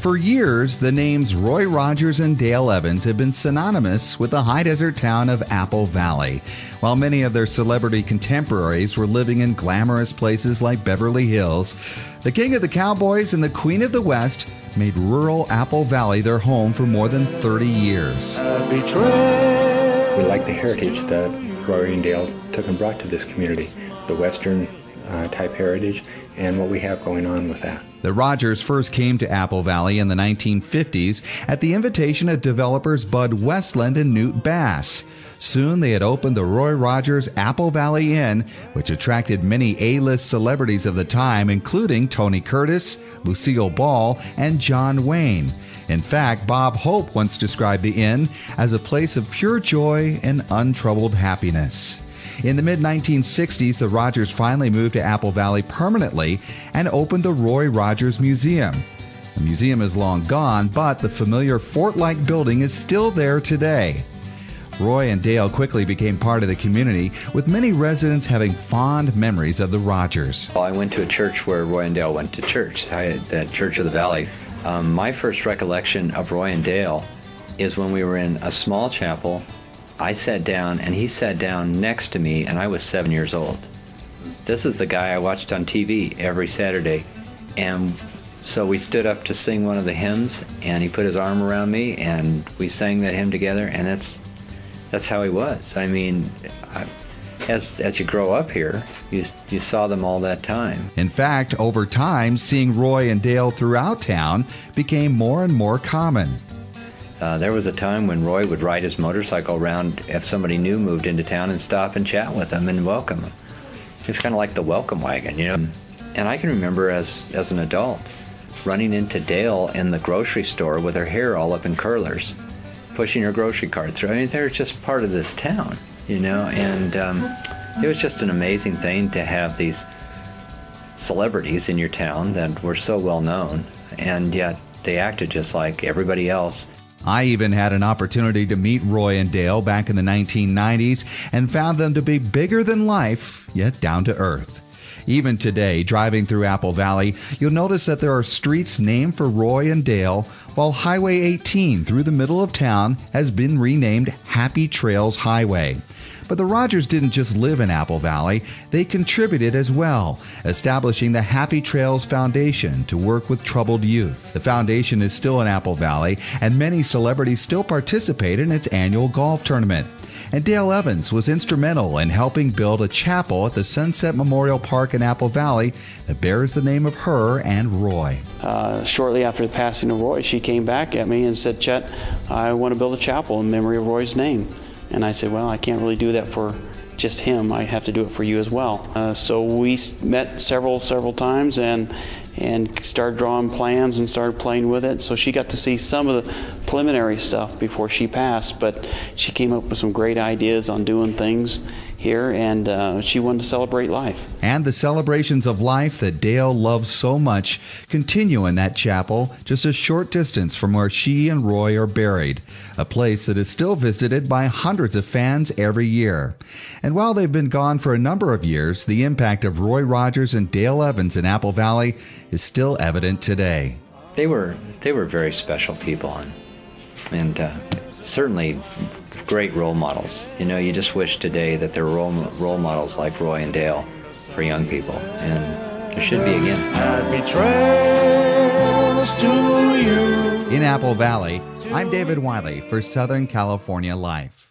For years, the names Roy Rogers and Dale Evans have been synonymous with the high desert town of Apple Valley, while many of their celebrity contemporaries were living in glamorous places like Beverly Hills. The King of the Cowboys and the Queen of the West made rural Apple Valley their home for more than 30 years. We like the heritage that Roy and Dale took and brought to this community, the Western type heritage, and what we have going on with that. The Rogers first came to Apple Valley in the 1950s at the invitation of developers Bud Westland and Newt Bass. Soon they had opened the Roy Rogers Apple Valley Inn, which attracted many A-list celebrities of the time, including Tony Curtis, Lucille Ball, and John Wayne. In fact, Bob Hope once described the inn as a place of pure joy and untroubled happiness. In the mid-1960s, the Rogers finally moved to Apple Valley permanently and opened the Roy Rogers Museum. The museum is long gone, but the familiar fort-like building is still there today. Roy and Dale quickly became part of the community, with many residents having fond memories of the Rogers. Well, I went to a church where Roy and Dale went to church, the Church of the Valley. My first recollection of Roy and Dale is when we were in a small chapel. I sat down and he sat down next to me, and I was 7 years old. This is the guy I watched on TV every Saturday. And so we stood up to sing one of the hymns, and he put his arm around me and we sang that hymn together, and that's how he was. I mean, as you grow up here, you saw them all that time. In fact, over time, seeing Roy and Dale throughout town became more and more common. There was a time when Roy would ride his motorcycle around if somebody new moved into town and stop and chat with them and welcome them. It's kind of like the welcome wagon, you know. And I can remember as an adult running into Dale in the grocery store with her hair all up in curlers, pushing her grocery cart through. I mean, they're just part of this town, you know. And it was just an amazing thing to have these celebrities in your town that were so well known, and yet they acted just like everybody else. I even had an opportunity to meet Roy and Dale back in the 1990s and found them to be bigger than life, yet down to earth. Even today, driving through Apple Valley, you'll notice that there are streets named for Roy and Dale, while Highway 18 through the middle of town has been renamed Happy Trails Highway. But the Rogers didn't just live in Apple Valley, they contributed as well, establishing the Happy Trails Foundation to work with troubled youth. The foundation is still in Apple Valley, and many celebrities still participate in its annual golf tournament. And Dale Evans was instrumental in helping build a chapel at the Sunset Memorial Park in Apple Valley that bears the name of her and Roy. Shortly after the passing of Roy, she came back at me and said, "Chet, I want to build a chapel in memory of Roy's name." And I said, "Well, I can't really do that for just him. I have to do it for you as well." So we met several times and started drawing plans and started playing with it. So she got to see some of the preliminary stuff before she passed, but she came up with some great ideas on doing things here, and she wanted to celebrate life. And the celebrations of life that Dale loves so much continue in that chapel just a short distance from where she and Roy are buried, a place that is still visited by hundreds of fans every year. And while they've been gone for a number of years, the impact of Roy Rogers and Dale Evans in Apple Valley is still evident today. They were very special people, and certainly great role models. You know, you just wish today that there were role models like Roy and Dale for young people, and there should be again. In Apple Valley, I'm David Wiley for Southern California Life.